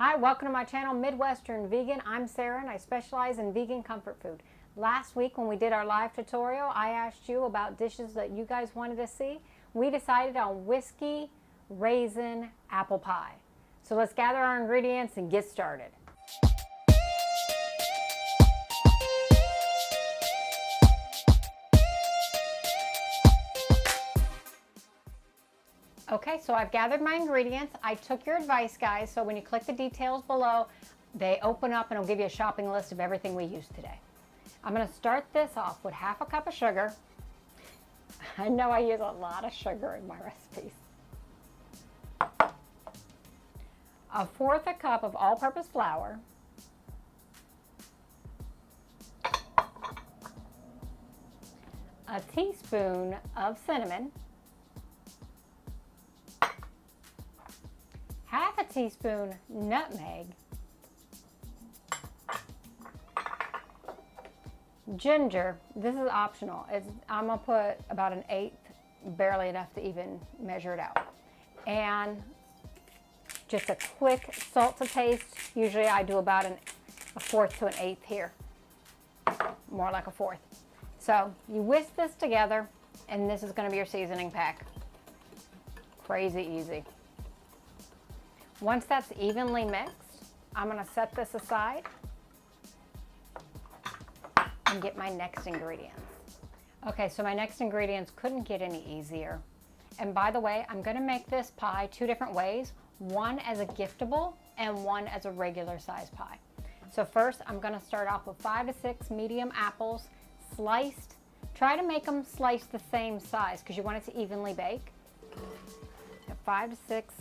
Hi, welcome to my channel, Midwestern Vegan. I'm Sarah and I specialize in vegan comfort food. Last week when we did our live tutorial, I asked you about dishes that you guys wanted to see. We decided on whiskey raisin apple pie. So let's gather our ingredients and get started. Okay, so I've gathered my ingredients. I took your advice, guys, so when you click the details below, they open up and it'll give you a shopping list of everything we used today. I'm gonna start this off with half a cup of sugar. I know I use a lot of sugar in my recipes. A fourth a cup of all-purpose flour. A teaspoon of cinnamon. Half a teaspoon nutmeg, ginger, this is optional. I'm gonna put about an eighth, barely enough to even measure it out. And just a quick salt to taste. Usually I do about a fourth to an eighth here, more like a fourth. So you whisk this together and this is gonna be your seasoning pack. Crazy easy. Once that's evenly mixed, I'm gonna set this aside and get my next ingredients. Okay, so my next ingredients couldn't get any easier. And by the way, I'm gonna make this pie two different ways, one as a giftable and one as a regular size pie. So first, I'm gonna start off with 5 to 6 medium apples, sliced. Try to make them sliced the same size because you want it to evenly bake. 5 to 6,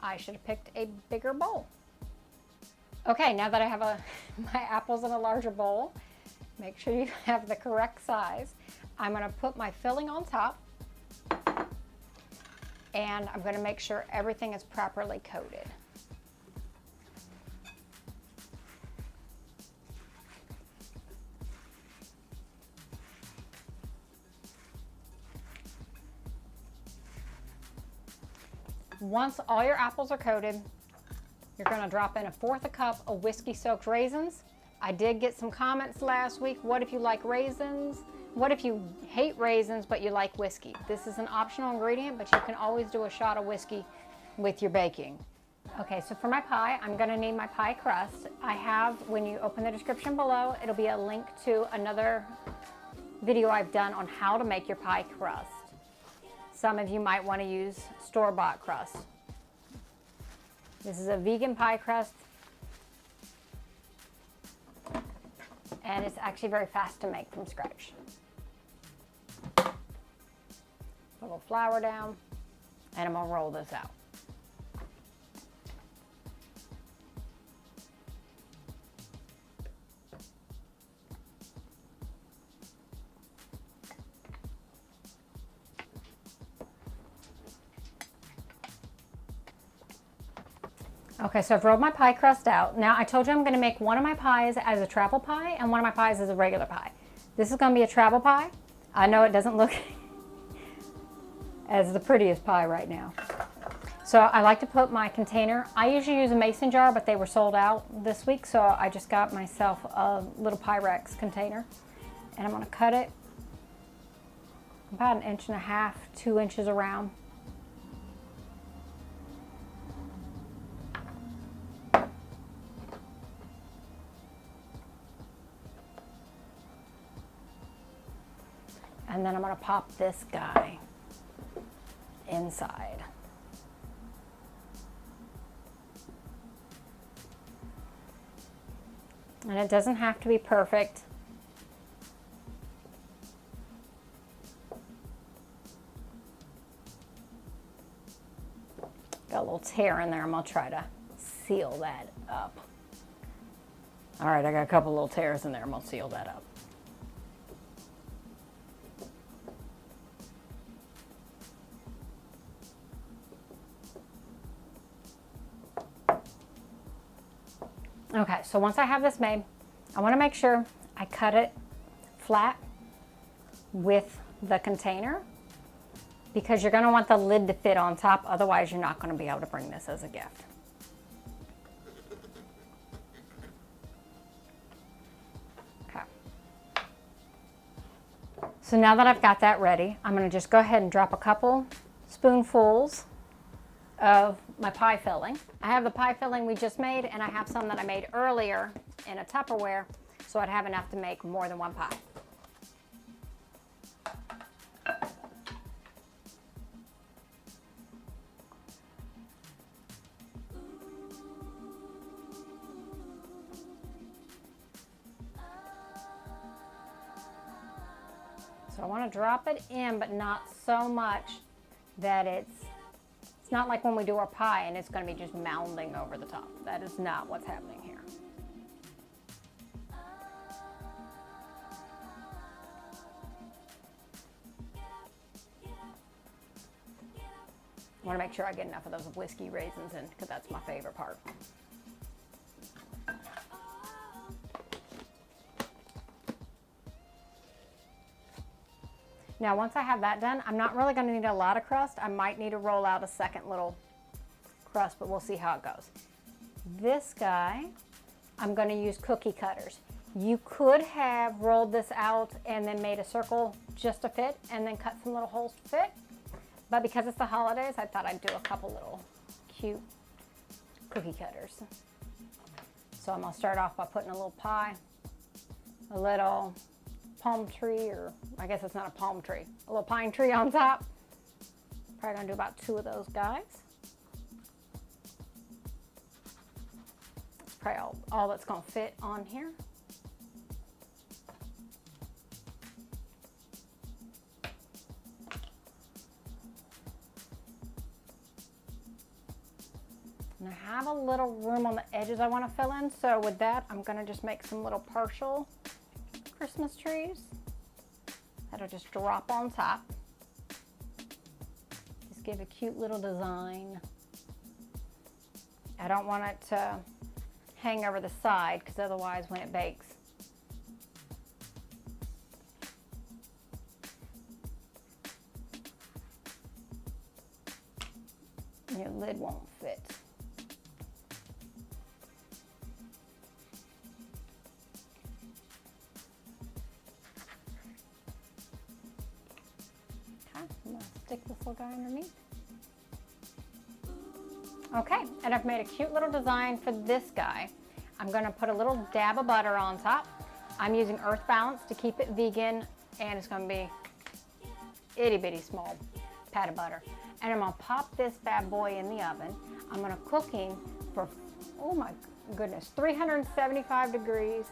I should have picked a bigger bowl. Okay, now that I have my apples in a larger bowl, make sure you have the correct size. I'm gonna put my filling on top and I'm gonna make sure everything is properly coated. Once all your apples are coated, you're gonna drop in a fourth a cup of whiskey soaked raisins. I did get some comments last week. What if you like raisins? What if you hate raisins but you like whiskey? This is an optional ingredient, but you can always do a shot of whiskey with your baking. Okay, so for my pie, I'm gonna need my pie crust. I have, when you open the description below, it'll be a link to another video I've done on how to make your pie crust. Some of you might want to use store-bought crust. This is a vegan pie crust, and it's actually very fast to make from scratch. Put a little flour down, and I'm gonna roll this out. Okay, so I've rolled my pie crust out. Now I told you I'm gonna make one of my pies as a travel pie and one of my pies as a regular pie. This is gonna be a travel pie. I know it doesn't look as the prettiest pie right now. So I like to put my container, I usually use a mason jar, but they were sold out this week, so I just got myself a little Pyrex container. And I'm gonna cut it about 1.5 inches, 2 inches around. And then I'm gonna pop this guy inside. And it doesn't have to be perfect. Got a little tear in there, I'm gonna try to seal that up. All right, I got a couple little tears in there, I'm gonna seal that up. Okay, so once I have this made, I want to make sure I cut it flat with the container because you're going to want the lid to fit on top, otherwise you're not going to be able to bring this as a gift. So now that I've got that ready, I'm going to just go ahead and drop a couple spoonfuls of my pie filling. I have the pie filling we just made, and I have some that I made earlier in a Tupperware, so I'd have enough to make more than one pie. So I want to drop it in, but not so much that it's not like when we do our pie and it's going to be just mounding over the top. That is not what's happening here. I want to make sure I get enough of those whiskey raisins in, because that's my favorite part. Now once I have that done, I'm not really going to need a lot of crust. I might need to roll out a second little crust, but we'll see how it goes. This guy, I'm going to use cookie cutters. You could have rolled this out and then made a circle just to fit and then cut some little holes to fit. But because it's the holidays, I thought I'd do a couple little cute cookie cutters. So I'm going to start off by putting a little pie, a little palm tree, or I guess it's not a palm tree, a little pine tree on top. Probably gonna do about 2 of those guys. Probably all that's gonna fit on here. And I have a little room on the edges I want to fill in, so with that I'm gonna just make some little partial Christmas trees that'll just drop on top. Just give a cute little design. I don't want it to hang over the side, because otherwise when it bakes, your lid won't fit. I'm going to stick this little guy underneath. Okay, and I've made a cute little design for this guy. I'm going to put a little dab of butter on top. I'm using Earth Balance to keep it vegan, and it's going to be itty bitty small pat of butter. And I'm going to pop this bad boy in the oven. I'm going to cooking for, oh my goodness, 375 degrees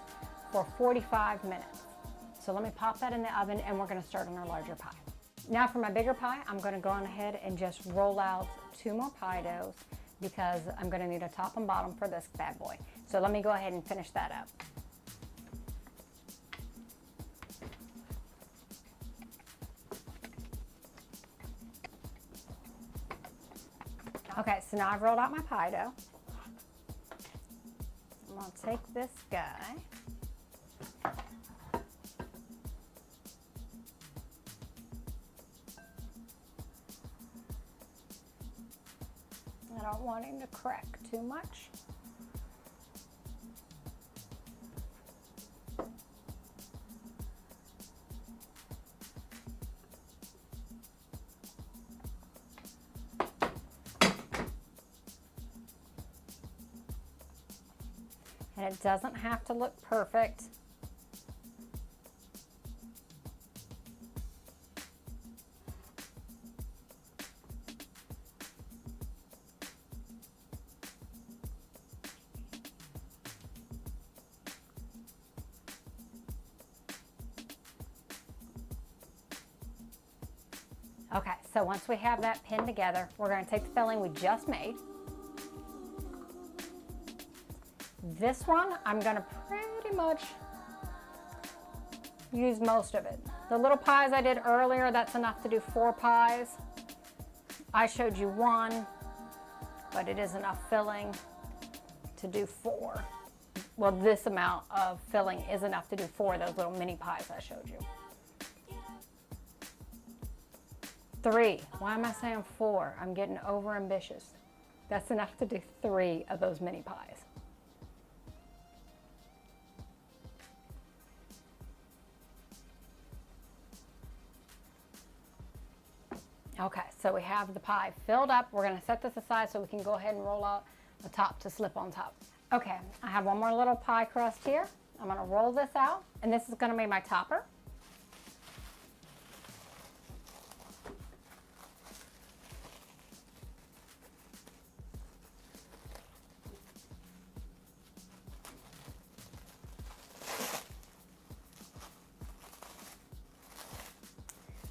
for 45 minutes. So let me pop that in the oven, and we're going to start on our larger pie. Now for my bigger pie, I'm going to go on ahead and just roll out 2 more pie doughs, because I'm going to need a top and bottom for this bad boy. So let me go ahead and finish that up. Okay, so now I've rolled out my pie dough. I'm going to take this guy. I don't want him to crack too much. And it doesn't have to look perfect. Okay, so once we have that pinned together, we're going to take the filling we just made. This one, I'm going to pretty much use most of it. The little pies I did earlier, that's enough to do 4 pies. I showed you 1, but it is enough filling to do 4. Well, this amount of filling is enough to do 4 of those little mini pies I showed you. 3. Why am I saying 4? I'm getting over ambitious. That's enough to do 3 of those mini pies. Okay, so we have the pie filled up. We're gonna set this aside so we can go ahead and roll out the top to slip on top. Okay, I have one more little pie crust here. I'm gonna roll this out, and this is gonna be my topper.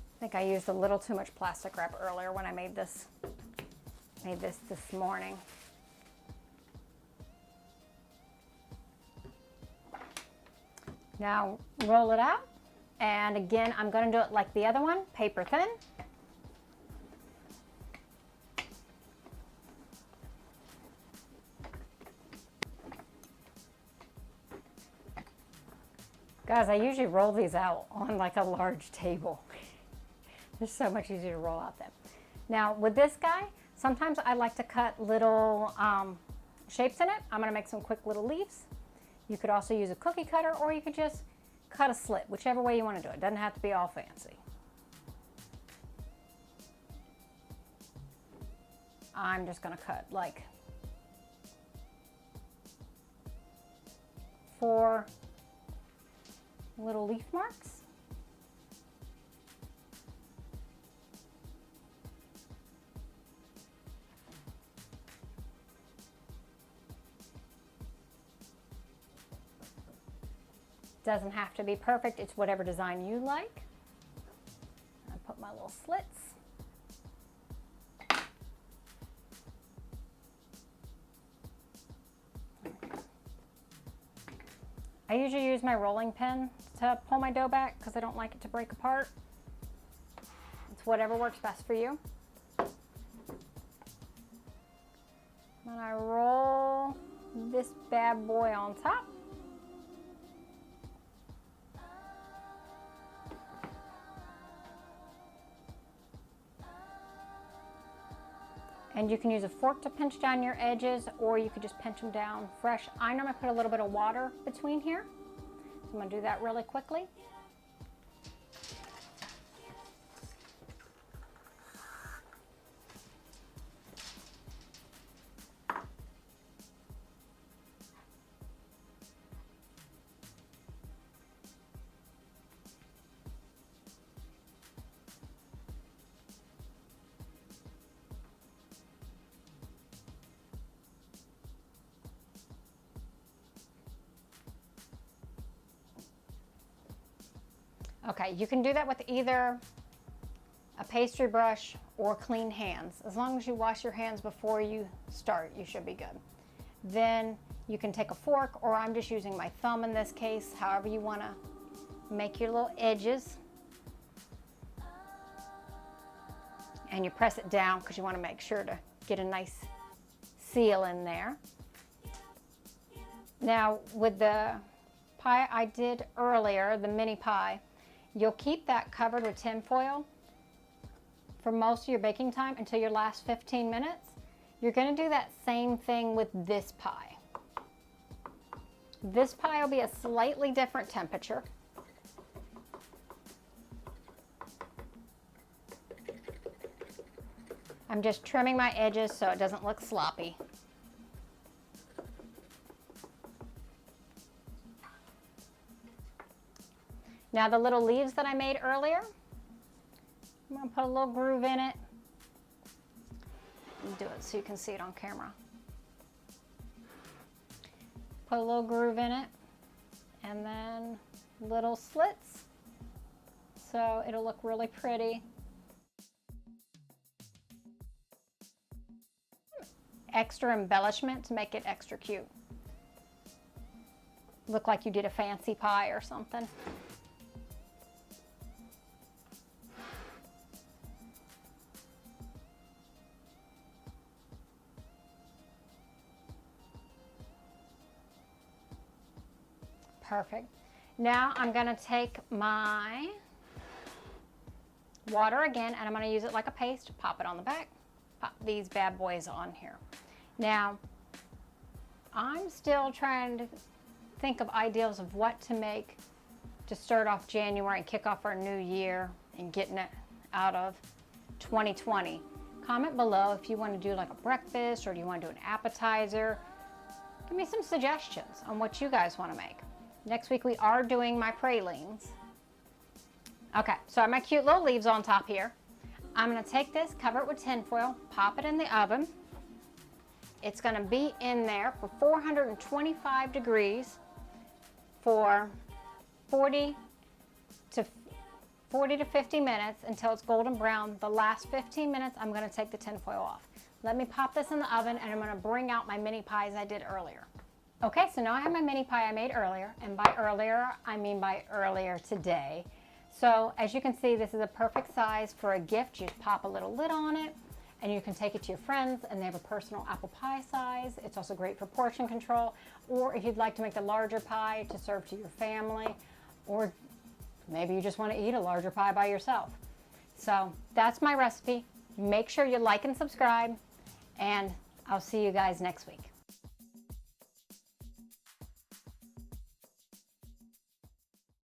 I think I used a little too much plastic wrap earlier when I made this this morning. Now roll it out, and again I'm going to do it like the other one, paper thin. Guys, I usually roll these out on like a large table. They're so much easier to roll out then. Now with this guy, sometimes I like to cut little shapes in it. I'm going to make some quick little leaves. You could also use a cookie cutter, or you could just cut a slit, whichever way you want to do it. It doesn't have to be all fancy. I'm just going to cut like 4 little leaf marks. Doesn't have to be perfect, it's whatever design you like. I put my little slits. I usually use my rolling pin to pull my dough back because I don't like it to break apart. It's whatever works best for you. Then I roll this bad boy on top. And you can use a fork to pinch down your edges, or you could just pinch them down fresh. I normally put a little bit of water between here. So I'm gonna do that really quickly. Okay, you can do that with either a pastry brush or clean hands. As long as you wash your hands before you start, you should be good. Then you can take a fork, or I'm just using my thumb in this case, however you want to make your little edges. And you press it down because you want to make sure to get a nice seal in there. Now with the pie I did earlier, the mini pie, you'll keep that covered with tin foil for most of your baking time until your last 15 minutes. You're going to do that same thing with this pie. This pie will be a slightly different temperature. I'm just trimming my edges so it doesn't look sloppy. Now the little leaves that I made earlier, I'm going to put a little groove in it. Do it so you can see it on camera. Put a little groove in it, and then little slits, so it'll look really pretty. Extra embellishment to make it extra cute. Look like you did a fancy pie or something. Perfect. Now I'm going to take my water again, and I'm going to use it like a paste, pop it on the back, pop these bad boys on here. Now, I'm still trying to think of ideas of what to make to start off January and kick off our new year and getting it out of 2020. Comment below if you want to do like a breakfast or do you want to do an appetizer. Give me some suggestions on what you guys want to make. Next week we are doing my pralines. Okay, so I have my cute little leaves on top here. I'm going to take this, cover it with tin foil, pop it in the oven. It's going to be in there for 425 degrees for 40 to 50 minutes until it's golden brown. The last 15 minutes, I'm going to take the tin foil off. Let me pop this in the oven and I'm going to bring out my mini pies I did earlier. Okay, so now I have my mini pie I made earlier, and by earlier, I mean by earlier today. So as you can see, this is a perfect size for a gift. You just pop a little lid on it and you can take it to your friends and they have a personal apple pie size. It's also great for portion control, or if you'd like to make the larger pie to serve to your family, or maybe you just want to eat a larger pie by yourself. So that's my recipe. Make sure you like and subscribe, and I'll see you guys next week.